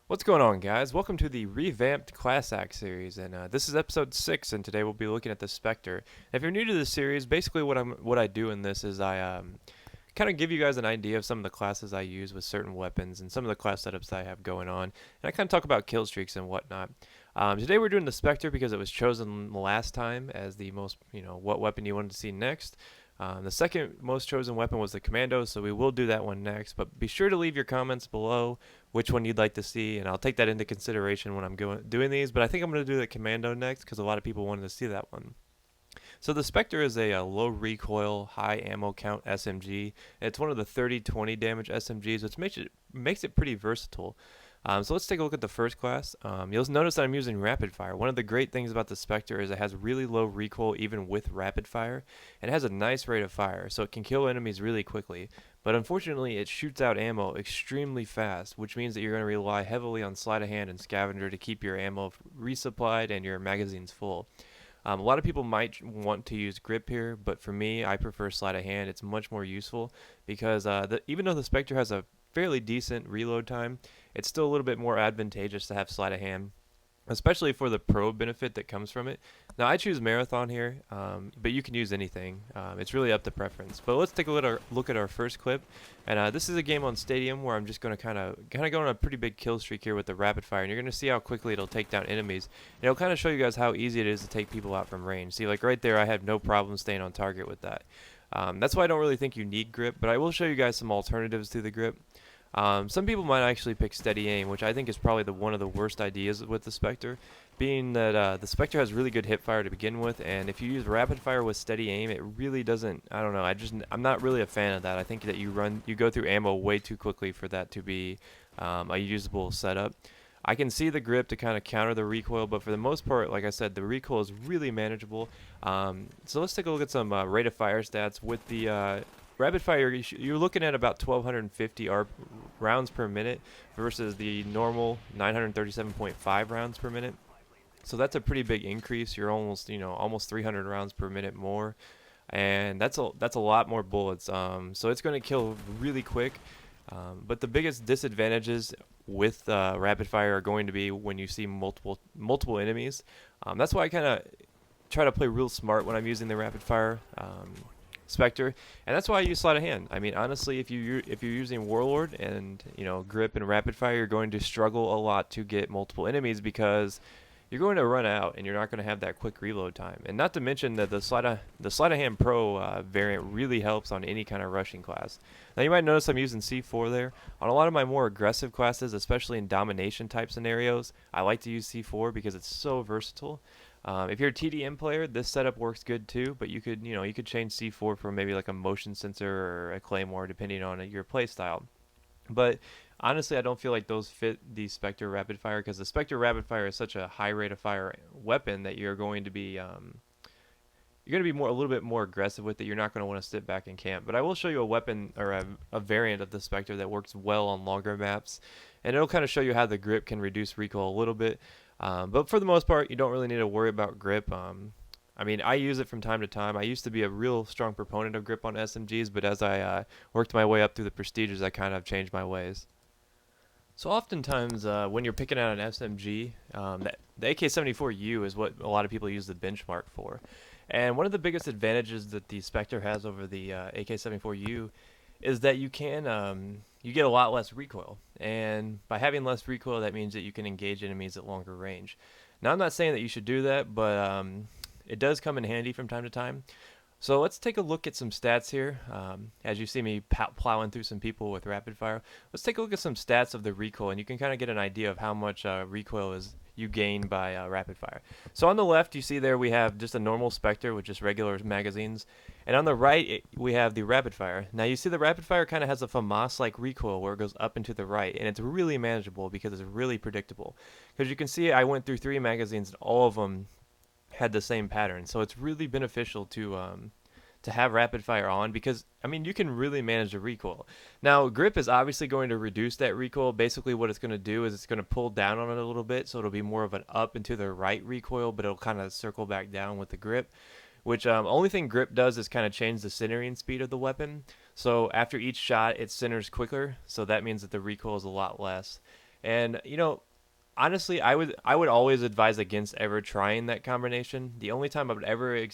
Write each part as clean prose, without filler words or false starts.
What's going on, guys? Welcome to the revamped Class Act series, and this is episode 6. And today we'll be looking at the Spectre. If you're new to this series, basically what I do in this is I kind of give you guys an idea of some of the classes I use with certain weapons and some of the class setups that I have going on, and I kind of talk about kill streaks and whatnot. Today we're doing the Spectre because it was chosen last time as the most, what weapon you wanted to see next. The second most chosen weapon was the Commando, so we will do that one next. But be sure to leave your comments below which one you'd like to see, and I'll take that into consideration when I'm doing these. But I think I'm going to do the Commando next because a lot of people wanted to see that one. So the Spectre is a low recoil, high ammo count SMG. It's one of the 30-20 damage SMGs, which makes it pretty versatile. So let's take a look at the first class. You'll notice that I'm using rapid fire. One of the great things about the Spectre is it has really low recoil even with rapid fire. And it has a nice rate of fire, so it can kill enemies really quickly. But unfortunately, it shoots out ammo extremely fast, which means that you're going to rely heavily on sleight of hand and scavenger to keep your ammo resupplied and your magazines full. A lot of people might want to use grip here, but for me, I prefer sleight of hand. It's much more useful because even though the Spectre has a fairly decent reload time, it's still a little bit more advantageous to have sleight of hand, especially for the pro benefit that comes from it. Now I choose marathon here, but you can use anything. It's really up to preference. But let's take a look at our first clip, and this is a game on Stadium where I'm just going to kind of go on a pretty big kill streak here with the rapid fire, and you're going to see how quickly it'll take down enemies. And it'll kind of show you guys how easy it is to take people out from range. See, like right there, I had no problem staying on target with that. That's why I don't really think you need grip, but I will show you guys some alternatives to the grip. Some people might actually pick steady aim, which I think is probably one of the worst ideas with the Spectre, being that the Spectre has really good hip fire to begin with, and if you use rapid fire with steady aim, it really doesn't. I don't know. I'm not really a fan of that. I think that you go through ammo way too quickly for that to be a usable setup. I can see the grip to kind of counter the recoil, but for the most part, like I said, the recoil is really manageable. So let's take a look at some rate of fire stats with the. Rapid fire, you're looking at about 1,250 rounds per minute versus the normal 937.5 rounds per minute. So that's a pretty big increase. You're almost 300 rounds per minute more, and that's a lot more bullets. So it's going to kill really quick. But the biggest disadvantages with rapid fire are going to be when you see multiple enemies. That's why I kind of try to play real smart when I'm using the rapid fire. Spectre, and that's why I use sleight of hand. I mean, honestly, if you're using Warlord and grip and rapid fire, you're going to struggle a lot to get multiple enemies because you're going to run out and you're not going to have that quick reload time. And not to mention that the sleight of hand pro variant really helps on any kind of rushing class. Now you might notice I'm using C4 there on a lot of my more aggressive classes, especially in domination type scenarios. I like to use C4 because it's so versatile. If you're a TDM player, this setup works good too, but you could change C4 for maybe like a motion sensor or a claymore depending on your play style. But honestly, I don't feel like those fit the Spectre rapid fire because the Spectre rapid fire is such a high rate of fire weapon that you're going to be a little bit more aggressive with it. You're not going to want to sit back and camp. But I will show you a weapon or a variant of the Spectre that works well on longer maps, and it'll kind of show you how the grip can reduce recoil a little bit. But for the most part, you don't really need to worry about grip. I mean, I use it from time to time. I used to be a real strong proponent of grip on SMGs, but as I worked my way up through the prestiges, I kind of changed my ways. So oftentimes, when you're picking out an SMG, the AK-74U is what a lot of people use the benchmark for. And one of the biggest advantages that the Spectre has over the AK-74U is that you get a lot less recoil, and by having less recoil, that means that you can engage enemies at longer range. Now, I'm not saying that you should do that, but it does come in handy from time to time. So let's take a look at some stats here. As you see me plowing through some people with rapid fire, let's take a look at some stats of the recoil, and you can kind of get an idea of how much recoil you gain by rapid fire. So on the left, you see there we have just a normal Spectre with just regular magazines, and on the right we have the rapid fire. Now you see the rapid fire kind of has a FAMAS-like recoil where it goes up and to the right, and it's really manageable because it's really predictable. Because you can see I went through 3 magazines and all of them had the same pattern, so it's really beneficial to have rapid fire on because I mean you can really manage the recoil. Now grip is obviously going to reduce that recoil. Basically what it's going to do is it's going to pull down on it a little bit, so it'll be more of an up and to the right recoil, but it'll kind of circle back down with the grip, which only thing grip does is kind of change the centering speed of the weapon. So after each shot it centers quicker, so that means that the recoil is a lot less. And honestly, I would always advise against ever trying that combination. The only time I would ever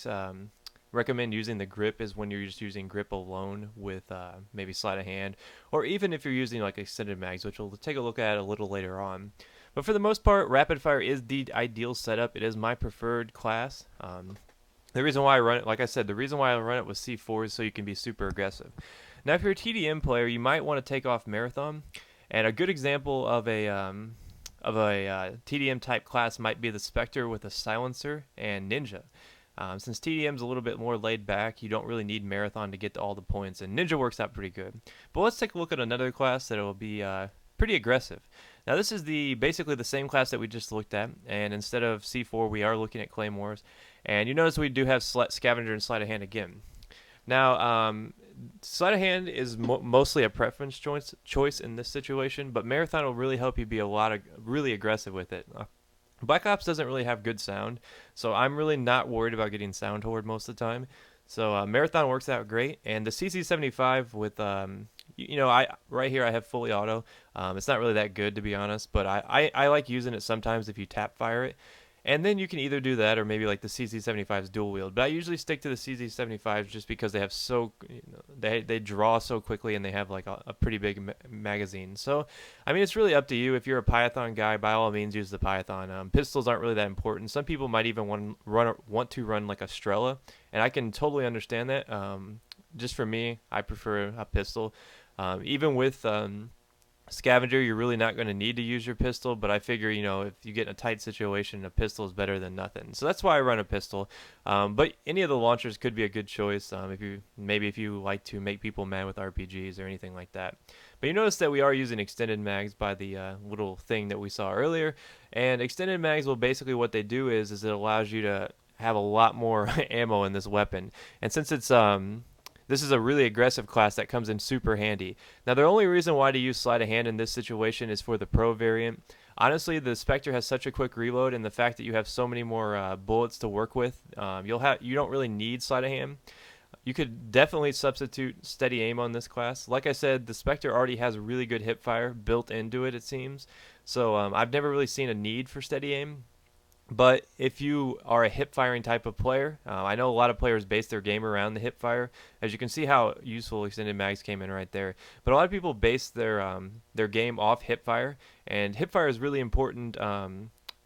recommend using the grip is when you're just using grip alone with maybe sleight of hand, or even if you're using like extended mags, which we'll take a look at a little later on. But for the most part, rapid fire is the ideal setup. It is my preferred class. The reason why I run it, like I said, the reason why I run it with C4 is so you can be super aggressive. Now, if you're a TDM player, you might want to take off marathon, and a good example of a TDM type class might be the Spectre with a silencer and ninja. Since TDM's a little bit more laid back, you don't really need marathon to get to all the points, and ninja works out pretty good. But let's take a look at another class that will be pretty aggressive. Now this is basically the same class that we just looked at, and instead of C4 we are looking at claymores, and you notice we do have scavenger and sleight of hand again. Now sleight of hand is mostly a preference choice in this situation, but marathon will really help you be really aggressive with it. Black Ops doesn't really have good sound, so I'm really not worried about getting sound horde most of the time. So marathon works out great, and the CC75 with I right here I have fully auto. It's not really that good to be honest, but I like using it sometimes if you tap fire it. And then you can either do that or maybe like the CZ75's dual wield. But I usually stick to the CZ75s just because they have they draw so quickly and they have like a pretty big magazine. So, I mean, it's really up to you. If you're a Python guy, by all means use the Python. Pistols aren't really that important. Some people might even want to run like a Strela, and I can totally understand that. Just for me, I prefer a pistol. Even with Scavenger, you're really not going to need to use your pistol, but I figure, if you get in a tight situation, a pistol is better than nothing. So that's why I run a pistol. But any of the launchers could be a good choice if you like to make people mad with RPGs or anything like that. But you notice that we are using extended mags by the little thing that we saw earlier. And extended mags, well, basically what they do is it allows you to have a lot more ammo in this weapon. And since this is a really aggressive class that comes in super handy. Now, the only reason why to use sleight of hand in this situation is for the pro variant. Honestly, the Spectre has such a quick reload, and the fact that you have so many more bullets to work with, you don't really need sleight of hand. You could definitely substitute steady aim on this class. Like I said, the Spectre already has really good hip fire built into it seems. So I've never really seen a need for steady aim. But if you are a hip firing type of player, I know a lot of players base their game around the hip fire. As you can see how useful extended mags came in right there. But a lot of people base their game off hip fire, and hip fire is really important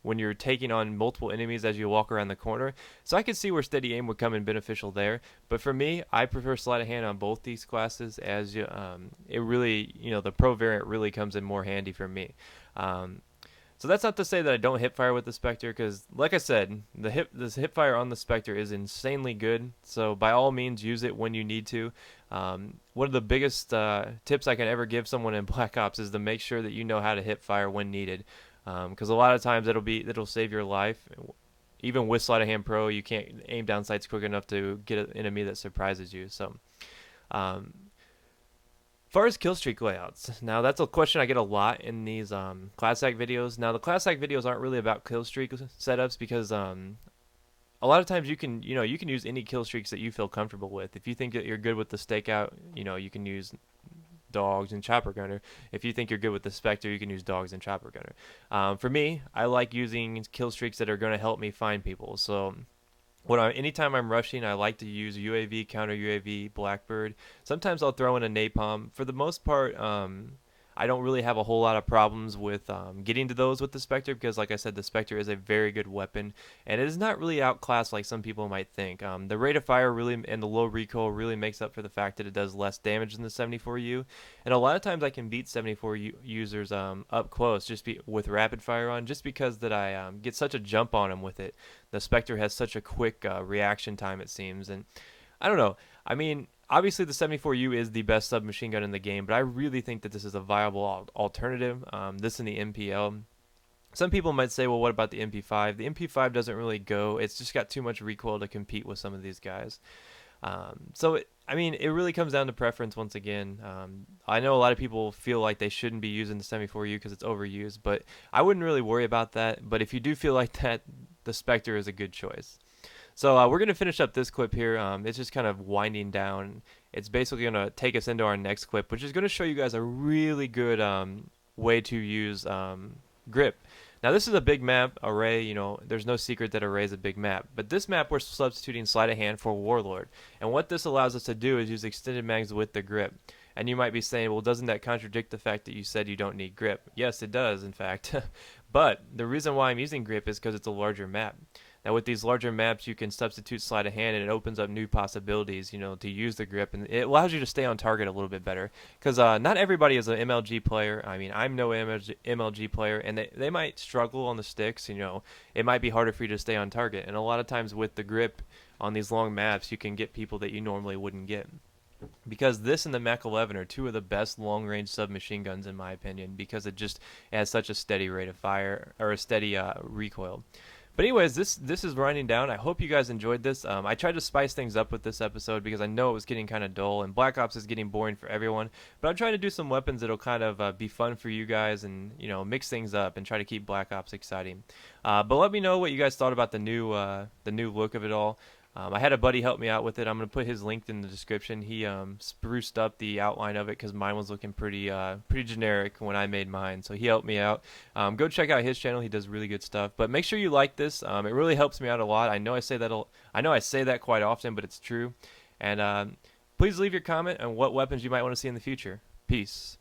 when you're taking on multiple enemies as you walk around the corner. So I could see where steady aim would come in beneficial there. But for me, I prefer sleight of hand on both these classes, as it really, the pro variant really comes in more handy for me. So that's not to say that I don't hip fire with the Spectre, because like I said, this hip fire on the Spectre is insanely good. So by all means, use it when you need to. One of the biggest tips I can ever give someone in Black Ops is to make sure that you know how to hip fire when needed, because a lot of times it'll save your life. Even with sleight of hand pro, you can't aim down sights quick enough to get an enemy that surprises you. So. As far as killstreak layouts, now that's a question I get a lot in these class act videos. Now the class act videos aren't really about killstreak setups because a lot of times you can use any killstreaks that you feel comfortable with. If you think that you're good with the stakeout, you can use dogs and chopper gunner. If you think you're good with the Spectre, you can use dogs and chopper gunner. For me, I like using killstreaks that are going to help me find people. So anytime I'm rushing, I like to use UAV, counter UAV, Blackbird. Sometimes I'll throw in a napalm. For the most part, I don't really have a whole lot of problems with getting to those with the Spectre because, like I said, the Spectre is a very good weapon, and it is not really outclassed like some people might think. The rate of fire really and the low recoil really makes up for the fact that it does less damage than the 74U, and a lot of times I can beat 74U users up close with rapid fire on, just because that I get such a jump on them with it. The Spectre has such a quick reaction time, it seems, and I don't know. I mean, obviously the 74U is the best submachine gun in the game, but I really think that this is a viable alternative. This and the MPL. Some people might say, well, what about the MP5? The MP5 doesn't really go. It's just got too much recoil to compete with some of these guys. It really comes down to preference once again. I know a lot of people feel like they shouldn't be using the 74U because it's overused, but I wouldn't really worry about that. But if you do feel like that, the Spectre is a good choice. So we're going to finish up this clip here. It's just kind of winding down. It's basically going to take us into our next clip, which is going to show you guys a really good way to use grip. Now this is a big map array, you know, there's no secret that array is a big map, but this map we're substituting sleight of hand for Warlord, and what this allows us to do is use extended mags with the grip. And you might be saying, well, doesn't that contradict the fact that you said you don't need grip? Yes, it does, in fact. But the reason why I'm using grip is because it's a larger map. Now with these larger maps, you can substitute sleight of hand, and it opens up new possibilities, you know, to use the grip, and it allows you to stay on target a little bit better. Because not everybody is an MLG player. I mean, I'm no MLG player, and they might struggle on the sticks. You know, it might be harder for you to stay on target, and a lot of times with the grip on these long maps, you can get people that you normally wouldn't get. Because this and the Mach 11 are two of the best long-range submachine guns in my opinion, because it just has such a steady rate of fire, or a steady recoil. But anyways, this is winding down. I hope you guys enjoyed this. I tried to spice things up with this episode because I know it was getting kind of dull, and Black Ops is getting boring for everyone. But I'm trying to do some weapons that'll kind of be fun for you guys, and you know, mix things up and try to keep Black Ops exciting. But let me know what you guys thought about the new look of it all. I had a buddy help me out with it. I'm going to put his link in the description. He spruced up the outline of it because mine was looking pretty generic when I made mine. So he helped me out. Go check out his channel. He does really good stuff. But make sure you like this. It really helps me out a lot. I know I say that quite often, but it's true. And please leave your comment on what weapons you might want to see in the future. Peace.